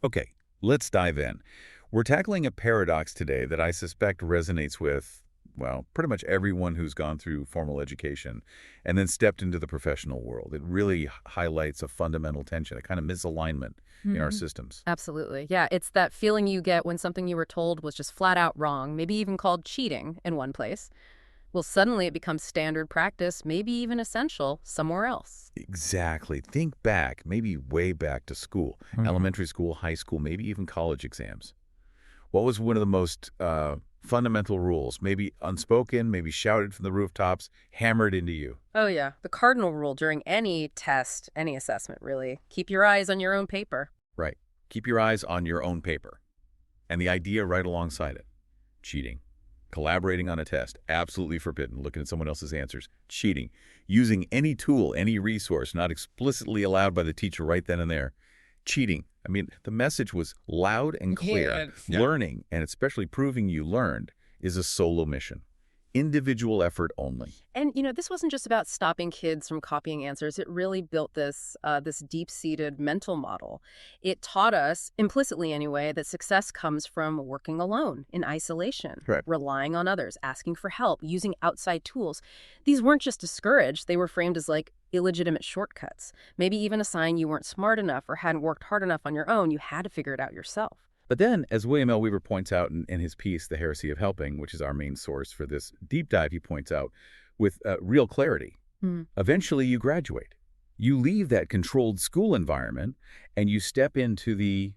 Okay, let's dive in. We're tackling a paradox today that I suspect resonates with, well, pretty much everyone who's gone through formal education and then stepped into the professional world. It really highlights a fundamental tension, a kind of misalignment in our Hmm. systems. Absolutely. Yeah, it's that feeling you get when something you were told was just flat out wrong, maybe even called cheating in one place. Well, suddenly it becomes standard practice, maybe even essential somewhere else. Exactly. Think back, maybe way back to school, Hmm. elementary school, high school, maybe even college exams. What was one of the most fundamental rules? Maybe unspoken, maybe shouted from the rooftops, hammered into you. Oh, yeah. The cardinal rule during any test, any assessment, really. Keep your eyes on your own paper. Right. Keep your eyes on your own paper. And the idea right alongside it. Cheating. Collaborating on a test. Absolutely forbidden. Looking at someone else's answers. Cheating. Using any tool, any resource, not explicitly allowed by the teacher right then and there. Cheating. I mean, the message was loud and clear. Yeah. Learning, and especially proving you learned, is a solo mission. Individual effort only. And this wasn't just about stopping kids from copying answers. It really built this deep-seated mental model. It taught us, implicitly anyway, that success comes from working alone, in isolation, Right. relying on others, asking for help, using outside tools. These weren't just discouraged, they were framed as like illegitimate shortcuts. Maybe even a sign you weren't smart enough or hadn't worked hard enough on your own. You had to figure it out yourself. But then, as William L. Weaver points out in his piece, The Heresy of Helping, which is our main source for this deep dive, he points out with real clarity, Hmm. eventually you graduate. You leave that controlled school environment and you step into the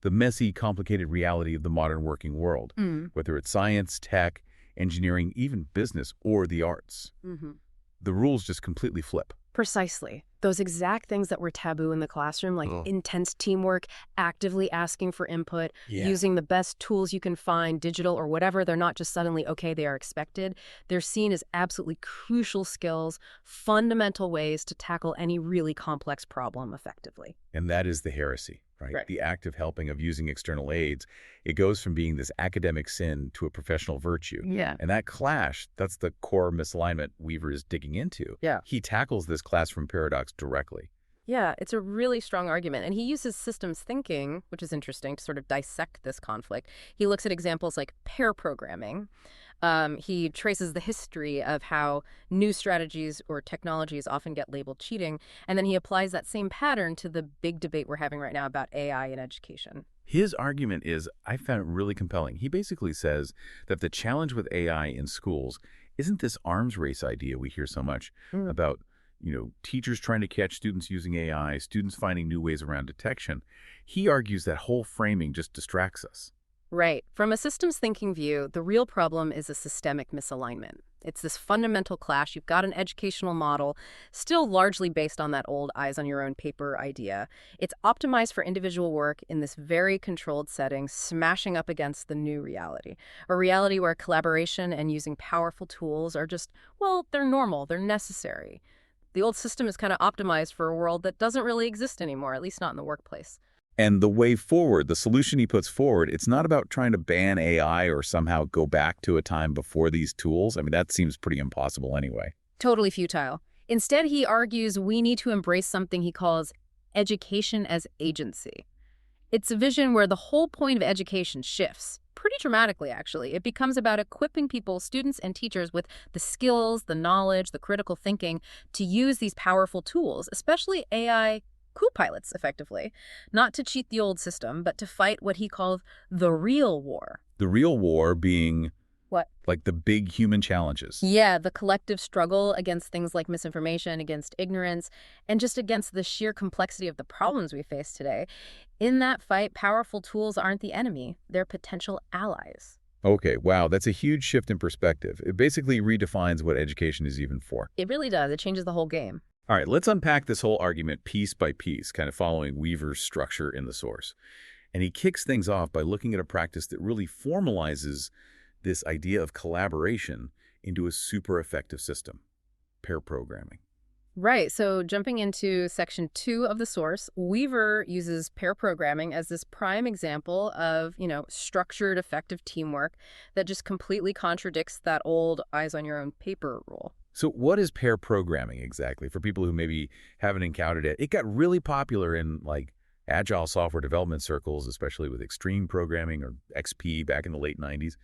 messy, complicated reality of the modern working world, Mm. whether it's science, tech, engineering, even business, or the arts. Hmm. The rules just completely flip. Precisely. Those exact things that were taboo in the classroom, like intense teamwork, actively asking for input, Yeah. using the best tools you can find, digital or whatever, they're not just suddenly, okay, they are expected. They're seen as absolutely crucial skills, fundamental ways to tackle any really complex problem effectively. And that is the heresy, right? Right. The active helping of using external aids. It goes from being this academic sin to a professional virtue. Yeah. And that clash, that's the core misalignment Weaver is digging into. Yeah. He tackles this classroom paradox directly. Yeah, it's a really strong argument. And he uses systems thinking, which is interesting, to sort of dissect this conflict. He looks at examples like pair programming. He traces the history of how new strategies or technologies often get labeled cheating. And then he applies that same pattern to the big debate we're having right now about AI in education. His argument is, I found it really compelling. He basically says that the challenge with AI in schools isn't this arms race idea we hear so much Mm. about, teachers trying to catch students using AI, students finding new ways around detection. He argues that whole framing just distracts us. Right. From a systems thinking view, the real problem is a systemic misalignment. It's this fundamental clash. You've got an educational model, still largely based on that old eyes on your own paper idea. It's optimized for individual work in this very controlled setting, smashing up against the new reality. A reality where collaboration and using powerful tools are just, well, they're normal, they're necessary. The old system is kind of optimized for a world that doesn't really exist anymore, at least not in the workplace. And the way forward, the solution he puts forward, it's not about trying to ban AI or somehow go back to a time before these tools. I mean, that seems pretty impossible anyway. Totally futile. Instead, he argues we need to embrace something he calls education as agency. It's a vision where the whole point of education shifts, pretty dramatically, actually. It becomes about equipping people, students and teachers, with the skills, the knowledge, the critical thinking to use these powerful tools, especially AI co-pilots, effectively, not to cheat the old system, but to fight what he called the real war. The real war being What? like the big human challenges. Yeah, the collective struggle against things like misinformation, against ignorance, and just against the sheer complexity of the problems we face today. In that fight, powerful tools aren't the enemy, they're potential allies. Okay, wow, that's a huge shift in perspective. It basically redefines what education is even for. It really does. It changes the whole game. All right, let's unpack this whole argument piece by piece, kind of following Weaver's structure in the source. And he kicks things off by looking at a practice that really formalizes this idea of collaboration into a super effective system, pair programming. Right. So jumping into section 2 of the source, Weaver uses pair programming as this prime example of, structured, effective teamwork that just completely contradicts that old eyes on your own paper rule. So what is pair programming exactly for people who maybe haven't encountered it? It got really popular in like Agile software development circles, especially with extreme programming or XP back in the late 90s,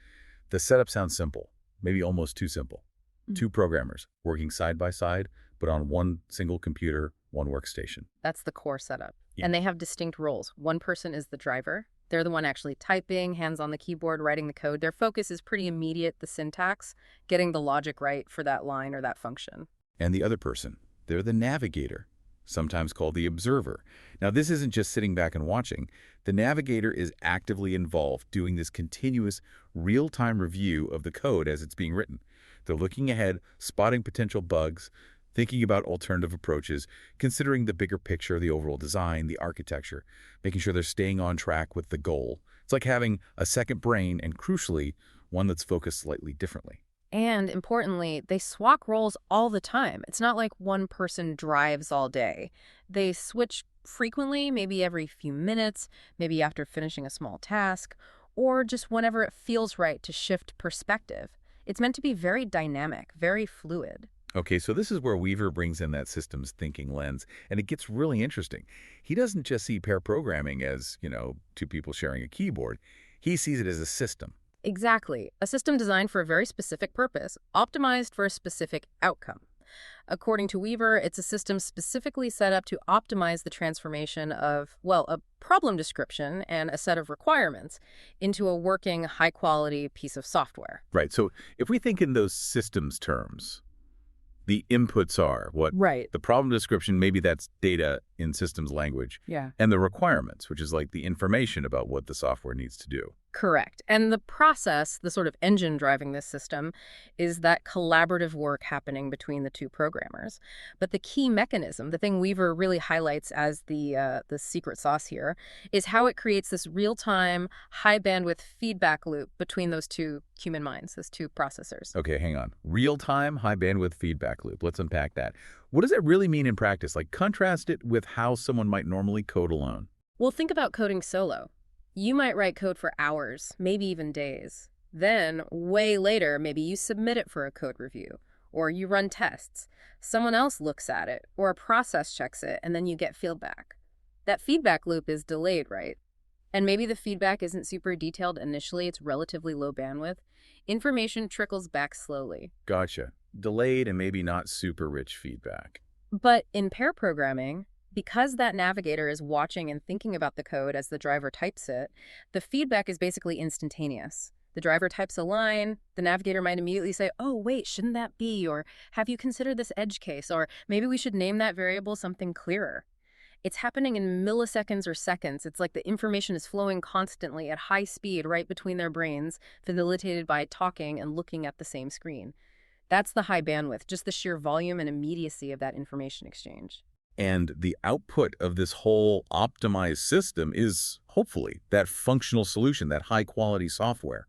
the setup sounds simple, maybe almost too simple. Mm. Two programmers working side by side, but on one single computer, one workstation. That's the core setup. Yeah. And they have distinct roles. One person is the driver. They're the one actually typing, hands on the keyboard, writing the code. Their focus is pretty immediate, the syntax, getting the logic right for that line or that function. And the other person, they're the navigator, sometimes called the observer. Now, this isn't just sitting back and watching. The navigator is actively involved, doing this continuous, real-time review of the code as it's being written. They're looking ahead, spotting potential bugs, thinking about alternative approaches, considering the bigger picture, the overall design, the architecture, making sure they're staying on track with the goal. It's like having a second brain and, crucially, one that's focused slightly differently. And importantly, they swap roles all the time. It's not like one person drives all day. They switch frequently, maybe every few minutes, maybe after finishing a small task, or just whenever it feels right to shift perspective. It's meant to be very dynamic, very fluid. Okay, so this is where Weaver brings in that systems thinking lens, and it gets really interesting. He doesn't just see pair programming as, two people sharing a keyboard. He sees it as a system. Exactly. A system designed for a very specific purpose, optimized for a specific outcome. According to Weaver, it's a system specifically set up to optimize the transformation of, a problem description and a set of requirements into a working, high-quality piece of software. Right, so if we think in those systems terms, the inputs are what? Right. The problem description, maybe that's data in systems language. Yeah. And the requirements, which is like the information about what the software needs to do. Correct. And the process, the sort of engine driving this system, is that collaborative work happening between the two programmers. But the key mechanism, the thing Weaver really highlights as the secret sauce here, is how it creates this real-time, high-bandwidth feedback loop between those two human minds, those two processors. Okay, hang on. Real-time, high-bandwidth feedback loop. Let's unpack that. What does that really mean in practice? Like, contrast it with how someone might normally code alone. Well, think about coding solo. You might write code for hours, maybe even days. Then, way later, maybe you submit it for a code review, or you run tests. Someone else looks at it, or a process checks it, and then you get feedback. That feedback loop is delayed, right? And maybe the feedback isn't super detailed initially, it's relatively low bandwidth. Information trickles back slowly. Gotcha. Delayed and maybe not super rich feedback. But in pair programming, because that navigator is watching and thinking about the code as the driver types it, the feedback is basically instantaneous. The driver types a line, the navigator might immediately say, oh, wait, shouldn't that be? Or have you considered this edge case? Or maybe we should name that variable something clearer. It's happening in milliseconds or seconds. It's like the information is flowing constantly at high speed right between their brains, facilitated by talking and looking at the same screen. That's the high bandwidth, just the sheer volume and immediacy of that information exchange. And the output of this whole optimized system is, hopefully, that functional solution, that high-quality software,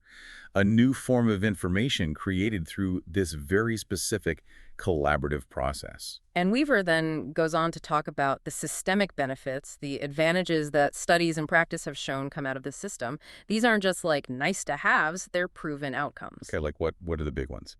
a new form of information created through this very specific collaborative process. And Weaver then goes on to talk about the systemic benefits, the advantages that studies and practice have shown come out of the system. These aren't just like nice-to-haves, they're proven outcomes. Okay, like what are the big ones?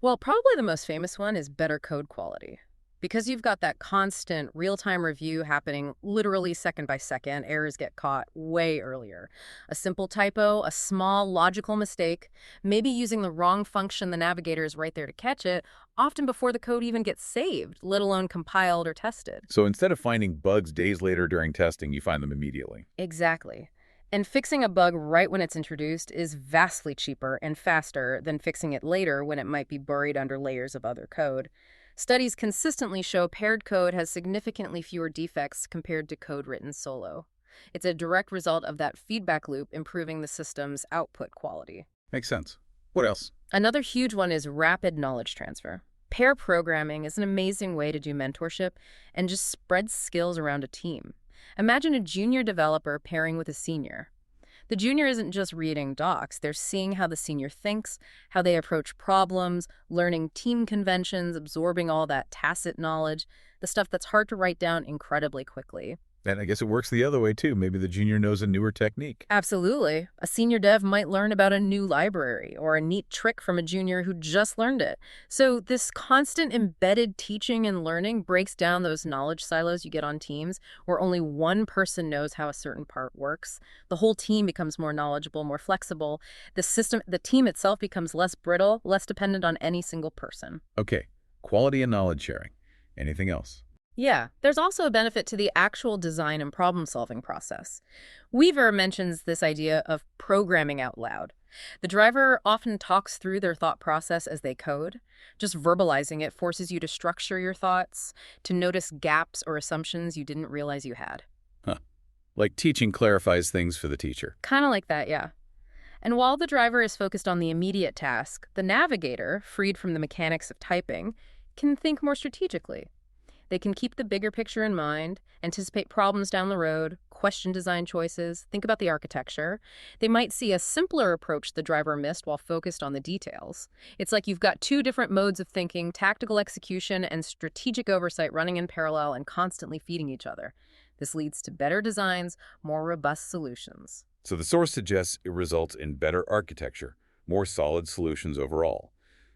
Well, probably the most famous one is better code quality. Because you've got that constant real-time review happening literally second by second, errors get caught way earlier. A simple typo, a small logical mistake, maybe using the wrong function, the navigator is right there to catch it, often before the code even gets saved, let alone compiled or tested. So instead of finding bugs days later during testing, you find them immediately. Exactly. And fixing a bug right when it's introduced is vastly cheaper and faster than fixing it later when it might be buried under layers of other code. Studies consistently show paired code has significantly fewer defects compared to code written solo. It's a direct result of that feedback loop improving the system's output quality. Makes sense. What else? Another huge one is rapid knowledge transfer. Pair programming is an amazing way to do mentorship and just spread skills around a team. Imagine a junior developer pairing with a senior. The junior isn't just reading docs, they're seeing how the senior thinks, how they approach problems, learning team conventions, absorbing all that tacit knowledge, the stuff that's hard to write down incredibly quickly. And I guess it works the other way, too. Maybe the junior knows a newer technique. Absolutely. A senior dev might learn about a new library or a neat trick from a junior who just learned it. So this constant embedded teaching and learning breaks down those knowledge silos you get on teams where only one person knows how a certain part works. The whole team becomes more knowledgeable, more flexible. The team itself becomes less brittle, less dependent on any single person. Okay, quality and knowledge sharing. Anything else? Yeah, there's also a benefit to the actual design and problem-solving process. Weaver mentions this idea of programming out loud. The driver often talks through their thought process as they code. Just verbalizing it forces you to structure your thoughts, to notice gaps or assumptions you didn't realize you had. Huh. Like teaching clarifies things for the teacher. Kind of like that, yeah. And while the driver is focused on the immediate task, the navigator, freed from the mechanics of typing, can think more strategically. They can keep the bigger picture in mind, anticipate problems down the road, question design choices, think about the architecture. They might see a simpler approach the driver missed while focused on the details. It's like you've got two different modes of thinking, tactical execution and strategic oversight running in parallel and constantly feeding each other. This leads to better designs, more robust solutions. So the source suggests it results in better architecture, more solid solutions overall.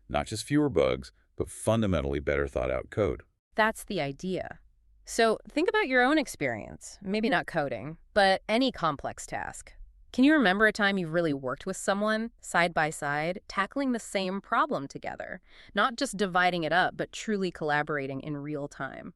Not just fewer bugs, but fundamentally better thought-out code. That's the idea. So think about your own experience, maybe not coding, but any complex task. Can you remember a time you've really worked with someone, side by side, tackling the same problem together? Not just dividing it up, but truly collaborating in real time.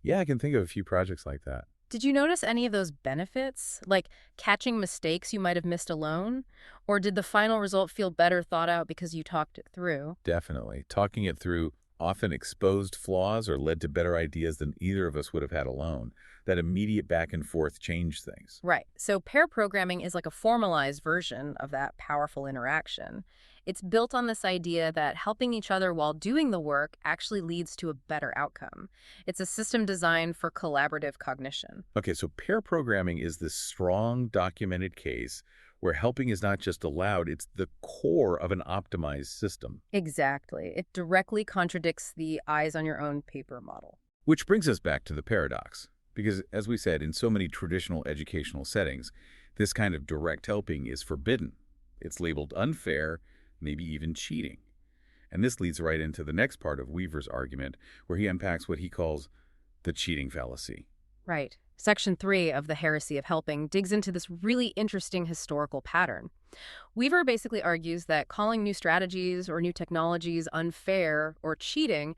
Yeah, I can think of a few projects like that. Did you notice any of those benefits, like catching mistakes you might have missed alone? Or did the final result feel better thought out because you talked it through? Definitely. Talking it through often exposed flaws or led to better ideas than either of us would have had alone. That immediate back and forth changed things. Right. So pair programming is like a formalized version of that powerful interaction. It's built on this idea that helping each other while doing the work actually leads to a better outcome. It's a system designed for collaborative cognition. Okay, so pair programming is this strong documented case where helping is not just allowed, it's the core of an optimized system. Exactly. It directly contradicts the eyes on your own paper model. Which brings us back to the paradox. Because, as we said, in so many traditional educational settings, this kind of direct helping is forbidden. It's labeled unfair, maybe even cheating. And this leads right into the next part of Weaver's argument, where he unpacks what he calls the cheating fallacy. Right. Section 3 of the Heresy of Helping digs into this really interesting historical pattern. Weaver basically argues that calling new strategies or new technologies unfair or cheating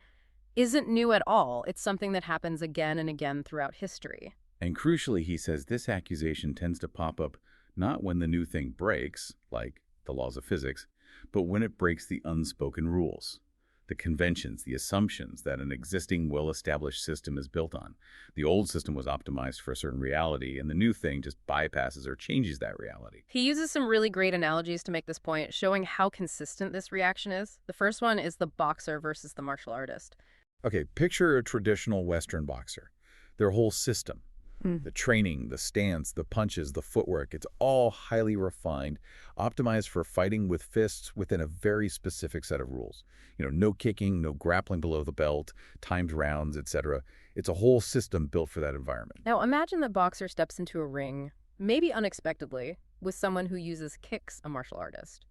isn't new at all. It's something that happens again and again throughout history. And crucially, he says this accusation tends to pop up not when the new thing breaks, like the laws of physics, but when it breaks the unspoken rules, the conventions, the assumptions that an existing well-established system is built on. The old system was optimized for a certain reality, and the new thing just bypasses or changes that reality. He uses some really great analogies to make this point, showing how consistent this reaction is. The first one is the boxer versus the martial artist. Okay, picture a traditional Western boxer. Their whole system, the training, the stance, the punches, the footwork, it's all highly refined, optimized for fighting with fists within a very specific set of rules. No kicking, no grappling below the belt, timed rounds, etc. It's a whole system built for that environment. Now imagine the boxer steps into a ring, maybe unexpectedly, with someone who uses kicks, a martial artist.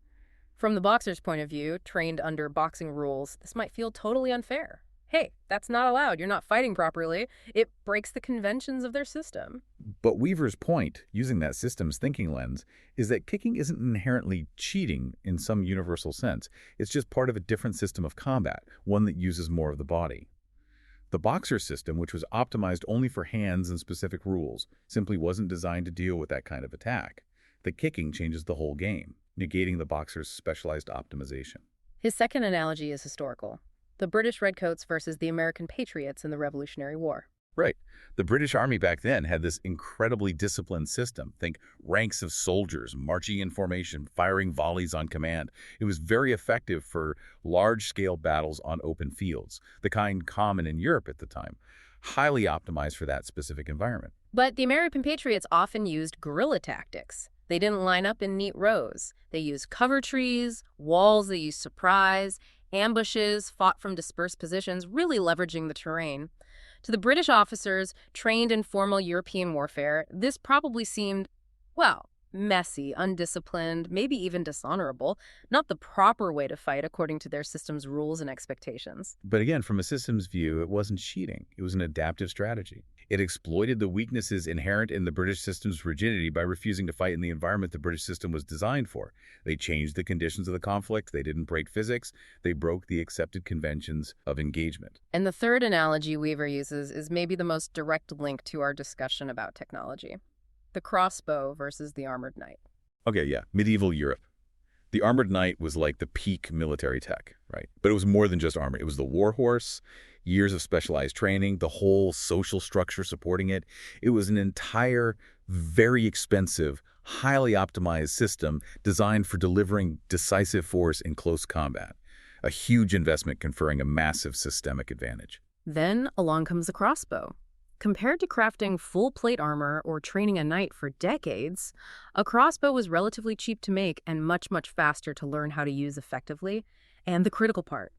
From the boxer's point of view, trained under boxing rules, this might feel totally unfair. Hey, that's not allowed. You're not fighting properly. It breaks the conventions of their system. But Weaver's point, using that systems thinking lens, is that kicking isn't inherently cheating in some universal sense. It's just part of a different system of combat, one that uses more of the body. The boxer system, which was optimized only for hands and specific rules, simply wasn't designed to deal with that kind of attack. The kicking changes the whole game, negating the boxer's specialized optimization. His second analogy is historical. The British Redcoats versus the American Patriots in the Revolutionary War. Right. The British Army back then had this incredibly disciplined system. Think ranks of soldiers, marching in formation, firing volleys on command. It was very effective for large-scale battles on open fields, the kind common in Europe at the time, highly optimized for that specific environment. But the American Patriots often used guerrilla tactics. They didn't line up in neat rows. They used cover trees, walls, they used surprise, ambushes, fought from dispersed positions, really leveraging the terrain. To the British officers trained in formal European warfare, this probably seemed, well, messy, undisciplined, maybe even dishonorable, not the proper way to fight according to their system's rules and expectations. But again, from a systems view, it wasn't cheating. It was an adaptive strategy. It exploited the weaknesses inherent in the British system's rigidity by refusing to fight in the environment the British system was designed for. They changed the conditions of the conflict. They didn't break physics. They broke the accepted conventions of engagement. And the third analogy Weaver uses is maybe the most direct link to our discussion about technology. The crossbow versus the armored knight. Okay, yeah, medieval Europe. The armored knight was like the peak military tech, right? But it was more than just armor. It was the war horse, years of specialized training, the whole social structure supporting it. It was an entire, very expensive, highly optimized system designed for delivering decisive force in close combat. A huge investment conferring a massive systemic advantage. Then along comes the crossbow. Compared to crafting full plate armor or training a knight for decades, a crossbow was relatively cheap to make and much, much faster to learn how to use effectively. And the critical part,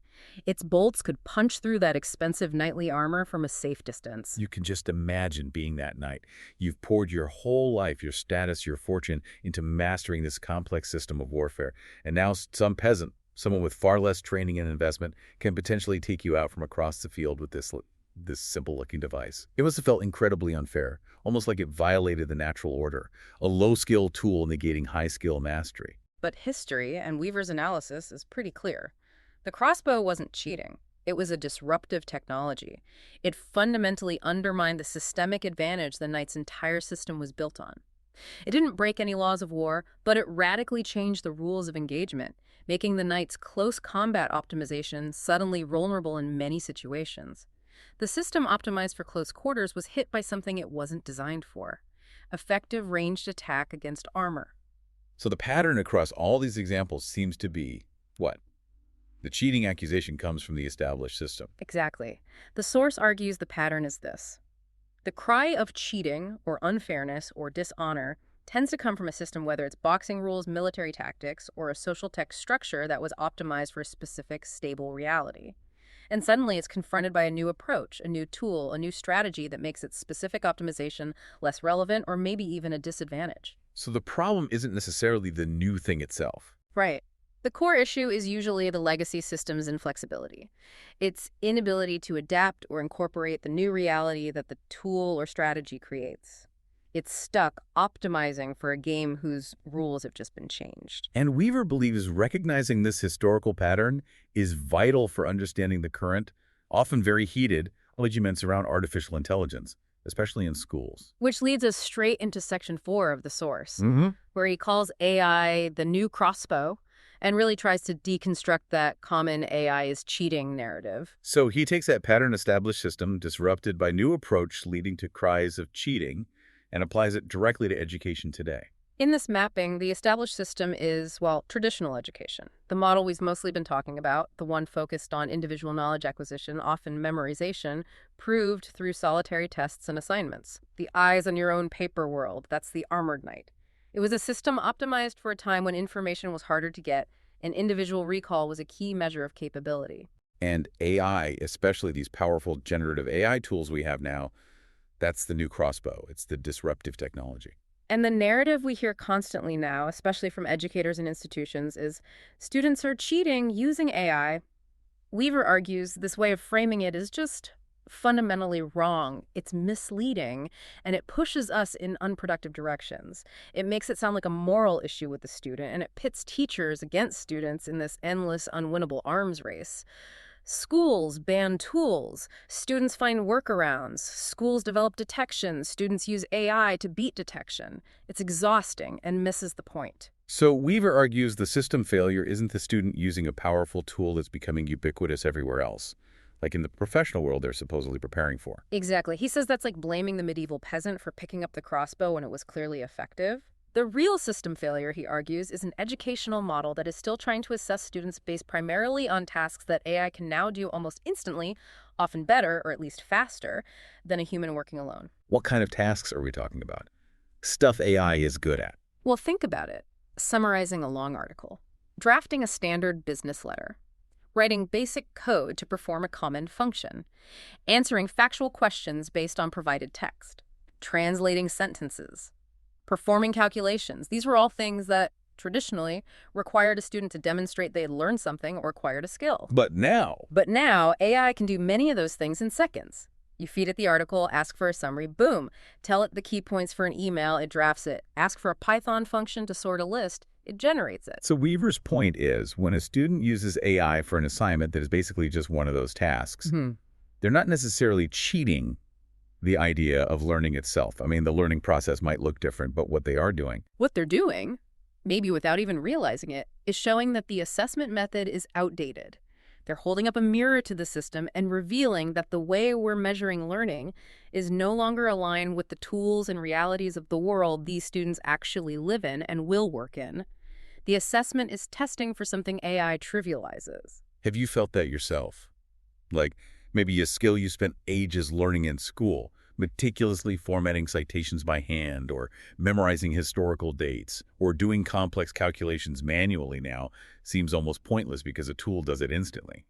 its bolts could punch through that expensive knightly armor from a safe distance. You can just imagine being that knight. You've poured your whole life, your status, your fortune into mastering this complex system of warfare. And now some peasant, someone with far less training and investment, can potentially take you out from across the field with this simple-looking device. It must have felt incredibly unfair, almost like it violated the natural order, a low-skill tool negating high-skill mastery. But history and Weaver's analysis is pretty clear. The crossbow wasn't cheating. It was a disruptive technology. It fundamentally undermined the systemic advantage the knight's entire system was built on. It didn't break any laws of war, but it radically changed the rules of engagement, making the knight's close combat optimization suddenly vulnerable in many situations. The system optimized for close quarters was hit by something it wasn't designed for: effective ranged attack against armor. So the pattern across all these examples seems to be, what? The cheating accusation comes from the established system. Exactly. The source argues the pattern is this. The cry of cheating, or unfairness, or dishonor tends to come from a system, whether it's boxing rules, military tactics, or a social tech structure that was optimized for a specific, stable reality. And suddenly it's confronted by a new approach, a new tool, a new strategy that makes its specific optimization less relevant or maybe even a disadvantage. So the problem isn't necessarily the new thing itself. Right. The core issue is usually the legacy system's inflexibility. Its inability to adapt or incorporate the new reality that the tool or strategy creates. It's stuck optimizing for a game whose rules have just been changed. And Weaver believes recognizing this historical pattern is vital for understanding the current, often very heated, arguments around artificial intelligence, especially in schools. Which leads us straight into Section 4 of the source, Mm-hmm. where he calls AI the new crossbow and really tries to deconstruct that common AI is cheating narrative. So he takes that pattern-established system, disrupted by new approach leading to cries of cheating, and applies it directly to education today. In this mapping, the established system is, well, traditional education. The model we've mostly been talking about, the one focused on individual knowledge acquisition, often memorization, proved through solitary tests and assignments. The eyes on your own paper world, that's the armored knight. It was a system optimized for a time when information was harder to get, and individual recall was a key measure of capability. And AI, especially these powerful generative AI tools we have now, that's the new crossbow. It's the disruptive technology. And the narrative we hear constantly now, especially from educators and institutions, is students are cheating using AI. Weaver argues this way of framing it is just fundamentally wrong. It's misleading, and it pushes us in unproductive directions. It makes it sound like a moral issue with the student, and it pits teachers against students in this endless, unwinnable arms race. Schools ban tools. Students find workarounds. Schools develop detection. Students use AI to beat detection. It's exhausting and misses the point. So Weaver argues the system failure isn't the student using a powerful tool that's becoming ubiquitous everywhere else, like in the professional world they're supposedly preparing for. Exactly. He says that's like blaming the medieval peasant for picking up the crossbow when it was clearly effective. The real system failure, he argues, is an educational model that is still trying to assess students based primarily on tasks that AI can now do almost instantly, often better, or at least faster, than a human working alone. What kind of tasks are we talking about? Stuff AI is good at. Well, think about it. Summarizing a long article. Drafting a standard business letter. writing basic code to perform a common function, answering factual questions based on provided text, translating sentences, performing calculations. These were all things that traditionally required a student to demonstrate they had learned something or acquired a skill. But Now, AI can do many of those things in seconds. You feed it the article, ask for a summary, boom. Tell it the key points for an email, it drafts it. Ask for a Python function to sort a list, it generates it. So Weaver's point is, when a student uses AI for an assignment that is basically just one of those tasks, they're not necessarily cheating the idea of learning itself. I mean, the learning process might look different, but what they are doing. What they're doing, maybe without even realizing it, is showing that the assessment method is outdated. They're holding up a mirror to the system and revealing that the way we're measuring learning is no longer aligned with the tools and realities of the world these students actually live in and will work in. The assessment is testing for something AI trivializes. Have you felt that yourself? Like maybe a skill you spent ages learning in school, meticulously formatting citations by hand or memorizing historical dates or doing complex calculations manually now seems almost pointless because a tool does it instantly.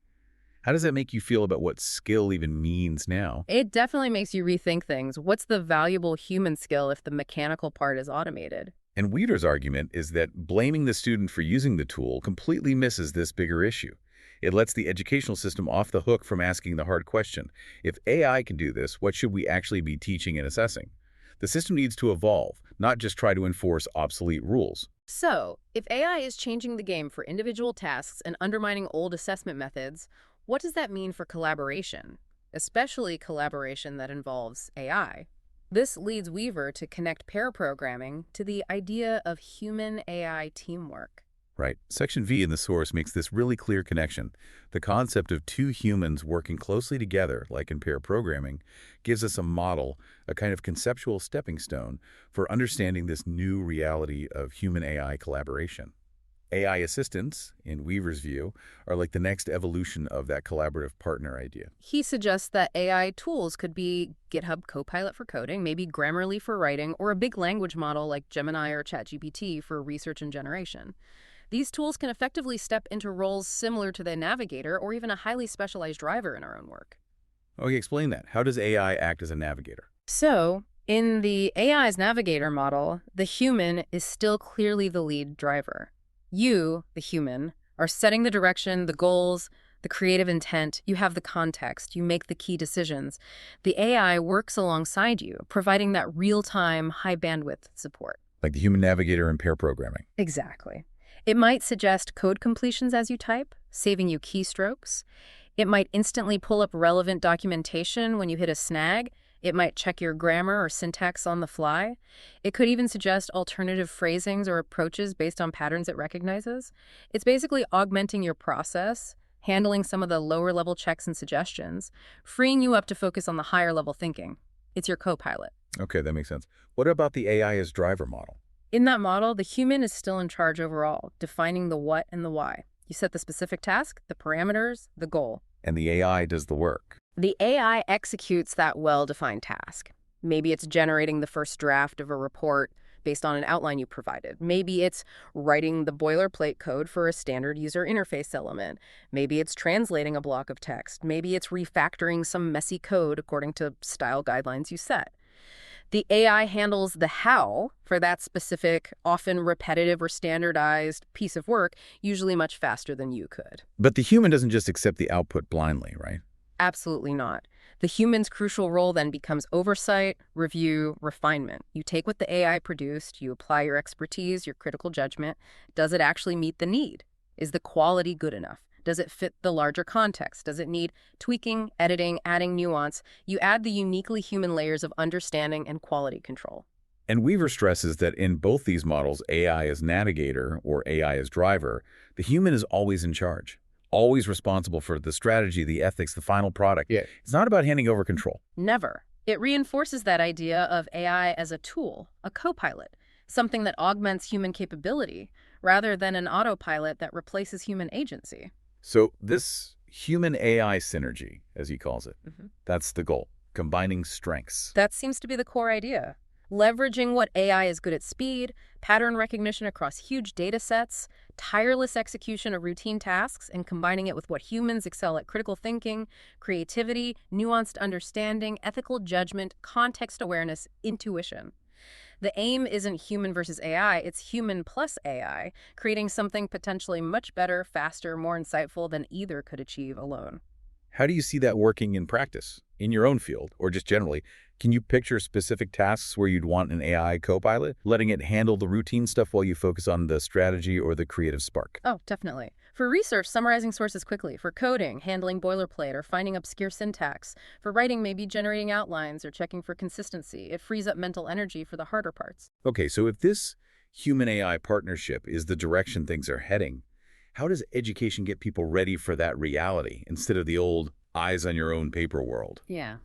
How does that make you feel about what skill even means now? It definitely makes you rethink things. What's the valuable human skill if the mechanical part is automated? And Weeder's argument is that blaming the student for using the tool completely misses this bigger issue. It lets the educational system off the hook from asking the hard question. If AI can do this, what should we actually be teaching and assessing? The system needs to evolve, not just try to enforce obsolete rules. So, if AI is changing the game for individual tasks and undermining old assessment methods, what does that mean for collaboration, especially collaboration that involves AI? This leads Weaver to connect pair programming to the idea of human-AI teamwork. Right. Section V in the source makes this really clear connection. The concept of two humans working closely together, like in pair programming, gives us a model, a kind of conceptual stepping stone for understanding this new reality of human-AI collaboration. AI assistants, in Weaver's view, are like the next evolution of that collaborative partner idea. He suggests that AI tools could be GitHub Copilot for coding, maybe Grammarly for writing, or a big language model like Gemini or ChatGPT for research and generation. These tools can effectively step into roles similar to the navigator or even a highly specialized driver in our own work. Okay, explain that. How does AI act as a navigator? So, in the AI's navigator model, the human is still clearly the lead driver. You, the human, are setting the direction, the goals, the creative intent. You have the context. You make the key decisions. The AI works alongside you, providing that real-time, high-bandwidth support. Like the human navigator in pair programming. Exactly. It might suggest code completions as you type, saving you keystrokes. It might instantly pull up relevant documentation when you hit a snag. It might check your grammar or syntax on the fly. It could even suggest alternative phrasings or approaches based on patterns it recognizes. It's basically augmenting your process, handling some of the lower-level checks and suggestions, freeing you up to focus on the higher-level thinking. It's your co-pilot. Okay, that makes sense. What about the AI as driver model? In that model, the human is still in charge overall, defining the what and the why. You set the specific task, the parameters, the goal. And the AI does the work. The AI executes that well-defined task. Maybe it's generating the first draft of a report based on an outline you provided. Maybe it's writing the boilerplate code for a standard user interface element. Maybe it's translating a block of text. Maybe it's refactoring some messy code according to style guidelines you set. The AI handles the how for that specific, often repetitive or standardized piece of work, usually much faster than you could. But the human doesn't just accept the output blindly, right? Absolutely not. The human's crucial role then becomes oversight, review, refinement. You take what the AI produced, you apply your expertise, your critical judgment. Does it actually meet the need? Is the quality good enough? Does it fit the larger context? Does it need tweaking, editing, adding nuance? You add the uniquely human layers of understanding and quality control. And Weaver stresses that in both these models, AI as navigator or AI as driver, the human is always in charge, always responsible for the strategy, the ethics, the final product. Yeah. It's not about handing over control. Never. It reinforces that idea of AI as a tool, a co-pilot, something that augments human capability, rather than an autopilot that replaces human agency. So this human-AI synergy, as he calls it, that's the goal, combining strengths. That seems to be the core idea. Leveraging what AI is good at: speed, pattern recognition across huge data sets, tireless execution of routine tasks, and combining it with what humans excel at: critical thinking, creativity, nuanced understanding, ethical judgment, context awareness, intuition. The aim isn't human versus AI, it's human plus AI, creating something potentially much better, faster, more insightful than either could achieve alone. How do you see that working in practice, in your own field, or just generally? Can you picture specific tasks where you'd want an AI co-pilot, letting it handle the routine stuff while you focus on the strategy or the creative spark? Oh, definitely. For research, summarizing sources quickly. For coding, handling boilerplate or finding obscure syntax. For writing, maybe generating outlines or checking for consistency. It frees up mental energy for the harder parts. Okay, so if this human-AI partnership is the direction things are heading, how does education get people ready for that reality instead of the old eyes-on-your-own-paper world? Yeah.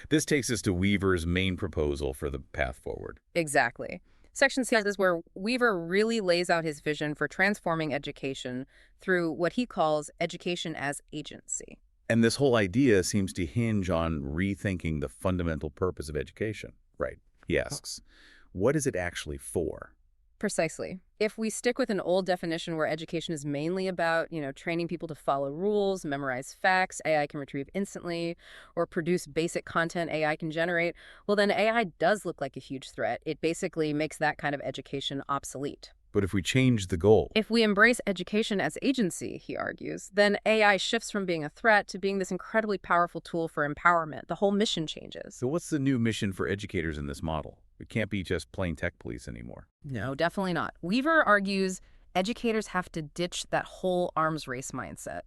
This takes us to Weaver's main proposal for the path forward. Exactly. Section 6 is where Weaver really lays out his vision for transforming education through what he calls education as agency. And this whole idea seems to hinge on rethinking the fundamental purpose of education. Right. He asks, what is it actually for? Precisely. If we stick with an old definition where education is mainly about, training people to follow rules, memorize facts AI can retrieve instantly, or produce basic content AI can generate, well, then AI does look like a huge threat. It basically makes that kind of education obsolete. But if we change the goal, If we embrace education as agency, he argues, then AI shifts from being a threat to being this incredibly powerful tool for empowerment. The whole mission changes. so what's the new mission for educators in this model? It can't be just plain tech police anymore. No, definitely not. Weaver argues educators have to ditch that whole arms race mindset.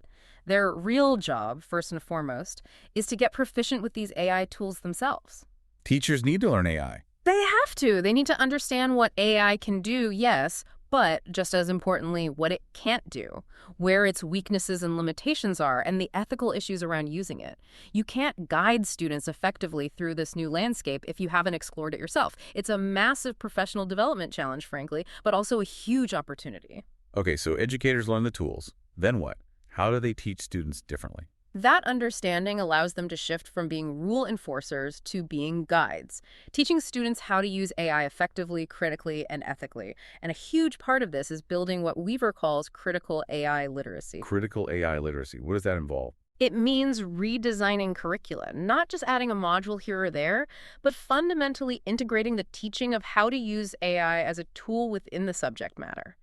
Their real job, first and foremost, is to get proficient with these AI tools themselves. Teachers need to learn AI. They have to. They need to understand what AI can do, yes, but just as importantly, what it can't do, where its weaknesses and limitations are, and the ethical issues around using it. You can't guide students effectively through this new landscape if you haven't explored it yourself. It's a massive professional development challenge, frankly, but also a huge opportunity. Okay, so educators learn the tools. Then what? How do they teach students differently? That understanding allows them to shift from being rule enforcers to being guides, teaching students how to use AI effectively, critically, and ethically. And a huge part of this is building what Weaver calls critical AI literacy. Critical AI literacy. What does that involve? It means redesigning curricula, not just adding a module here or there, but fundamentally integrating the teaching of how to use AI as a tool within the subject matter.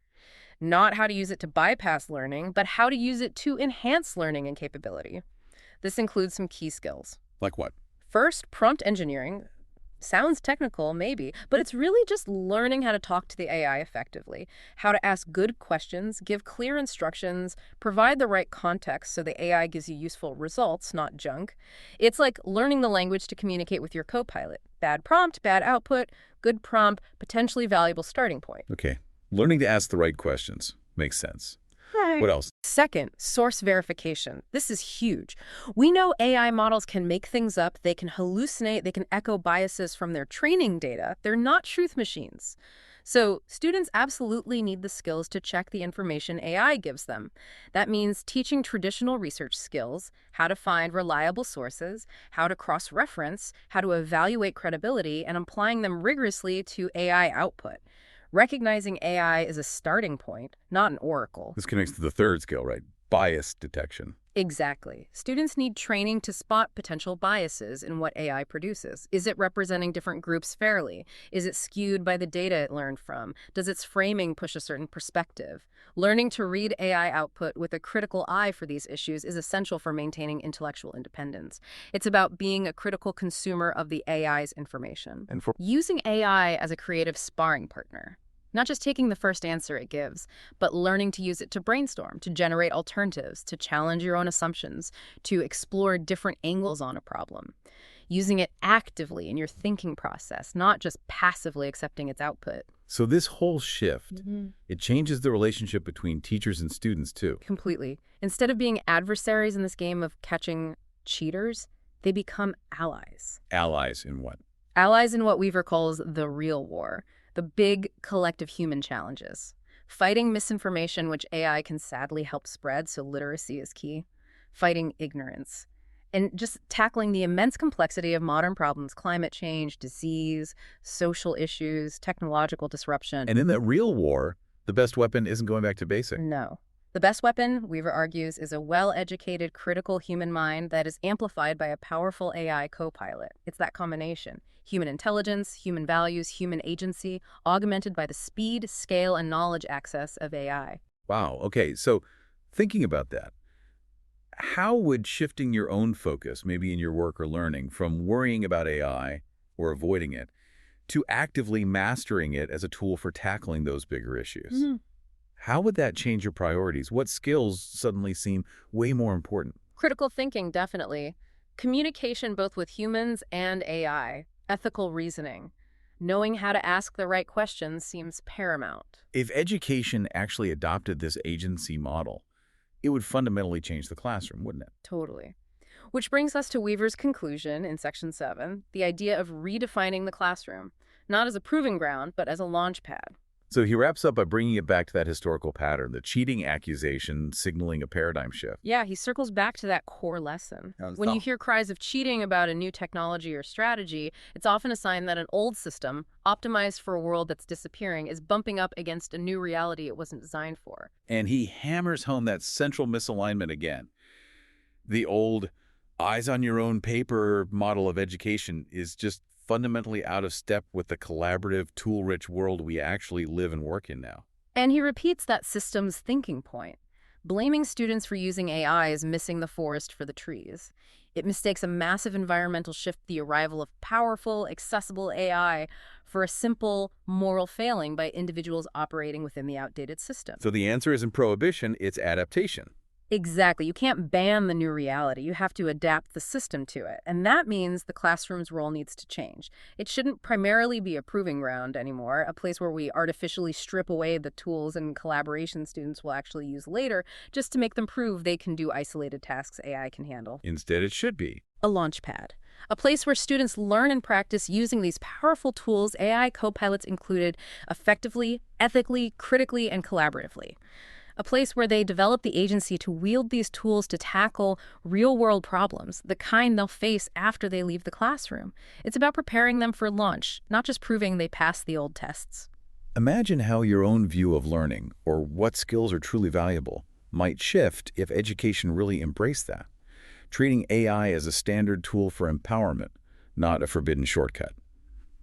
Not how to use it to bypass learning, but how to use it to enhance learning and capability. This includes some key skills. Like what? First, prompt engineering. Sounds technical, maybe, but it's really just learning how to talk to the AI effectively, how to ask good questions, give clear instructions, provide the right context so the AI gives you useful results, not junk. It's like learning the language to communicate with your co-pilot. Bad prompt, bad output; good prompt, potentially valuable starting point. Okay. Learning to ask the right questions. Makes sense. Right. What else? Second, source verification. This is huge. We know AI models can make things up, they can hallucinate, they can echo biases from their training data. They're not truth machines. So students absolutely need the skills to check the information AI gives them. That means teaching traditional research skills, how to find reliable sources, how to cross-reference, how to evaluate credibility, and applying them rigorously to AI output. Recognizing AI is a starting point, not an oracle. This connects to the third skill, right? Bias detection. Exactly. Students need training to spot potential biases in what AI produces. Is it representing different groups fairly? Is it skewed by the data it learned from? Does its framing push a certain perspective? Learning to read AI output with a critical eye for these issues is essential for maintaining intellectual independence. It's about being a critical consumer of the AI's information. And for Using AI as a creative sparring partner. Not just taking the first answer it gives, but learning to use it to brainstorm, to generate alternatives, to challenge your own assumptions, to explore different angles on a problem. Using it actively in your thinking process, not just passively accepting its output. So this whole shift, it changes the relationship between teachers and students too. Completely. Instead of being adversaries in this game of catching cheaters, they become allies. Allies in what? Allies in what Weaver calls the real war. The big collective human challenges. Fighting misinformation, which AI can sadly help spread, so literacy is key. Fighting ignorance. and just tackling the immense complexity of modern problems: climate change, disease, social issues, technological disruption. And in the real war, the best weapon isn't going back to basic. No. The best weapon, Weaver argues, is a well-educated, critical human mind that is amplified by a powerful AI co-pilot. It's that combination: human intelligence, human values, human agency, augmented by the speed, scale, and knowledge access of AI. Wow. Okay. So thinking about that, how would shifting your own focus, maybe in your work or learning, from worrying about AI or avoiding it to actively mastering it as a tool for tackling those bigger issues? How would that change your priorities? What skills suddenly seem way more important? Critical thinking, definitely. Communication both with humans and AI. Ethical reasoning. Knowing how to ask the right questions seems paramount. If education actually adopted this agency model, it would fundamentally change the classroom, wouldn't it? Totally. Which brings us to Weaver's conclusion in Section 7, the idea of redefining the classroom, not as a proving ground, but as a launch pad. So he wraps up by bringing it back to that historical pattern, the cheating accusation signaling a paradigm shift. Yeah, he circles back to that core lesson. When you hear cries of cheating about a new technology or strategy, it's often a sign that an old system, optimized for a world that's disappearing, is bumping up against a new reality it wasn't designed for. And he hammers home that central misalignment again. The old eyes on your own paper model of education is just fundamentally out of step with the collaborative, tool-rich world we actually live and work in now. And he repeats that systems thinking point. Blaming students for using AI is missing the forest for the trees. It mistakes a massive environmental shift, the arrival of powerful, accessible AI, for a simple moral failing by individuals operating within the outdated system. So the answer isn't prohibition, it's adaptation. Exactly. You can't ban the new reality. You have to adapt the system to it. And that means the classroom's role needs to change. It shouldn't primarily be a proving ground anymore, a place where we artificially strip away the tools and collaboration students will actually use later just to make them prove they can do isolated tasks AI can handle. Instead, it should be A launch pad. A place where students learn and practice using these powerful tools, AI co-pilots included, effectively, ethically, critically, and collaboratively. A place where they develop the agency to wield these tools to tackle real-world problems, the kind they'll face after they leave the classroom. It's about preparing them for launch, not just proving they passed the old tests. Imagine how your own view of learning, or what skills are truly valuable, might shift if education really embraced that, treating AI as a standard tool for empowerment, not a forbidden shortcut.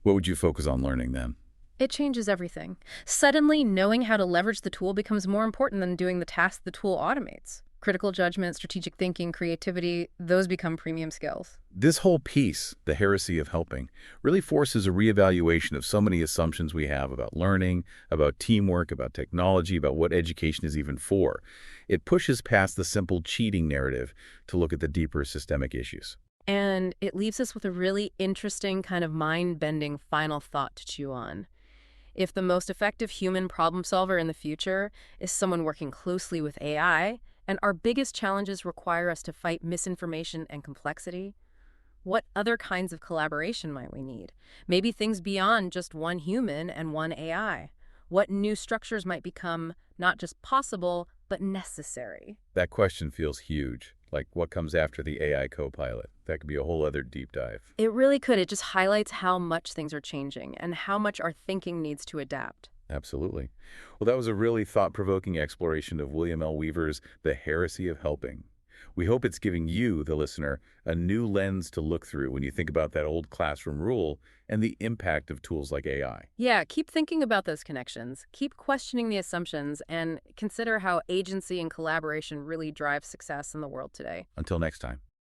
What would you focus on learning then? It changes everything. Suddenly, knowing how to leverage the tool becomes more important than doing the task the tool automates. Critical judgment, strategic thinking, creativity, those become premium skills. This whole piece, the heresy of helping, really forces a reevaluation of so many assumptions we have about learning, about teamwork, about technology, about what education is even for. It pushes past the simple cheating narrative to look at the deeper systemic issues. And it leaves us with a really interesting, kind of mind-bending final thought to chew on. If the most effective human problem solver in the future is someone working closely with AI, and our biggest challenges require us to fight misinformation and complexity, what other kinds of collaboration might we need? Maybe things beyond just one human and one AI. What new structures might become not just possible, but necessary? That question feels huge, like what comes after the AI co-pilot. That could be a whole other deep dive. It really could. It just highlights how much things are changing and how much our thinking needs to adapt. Absolutely. Well, that was a really thought-provoking exploration of William L. Weaver's The Heresy of Helping. We hope it's giving you, the listener, a new lens to look through when you think about that old classroom rule and the impact of tools like AI. Yeah, keep thinking about those connections, keep questioning the assumptions, and consider how agency and collaboration really drive success in the world today. Until next time.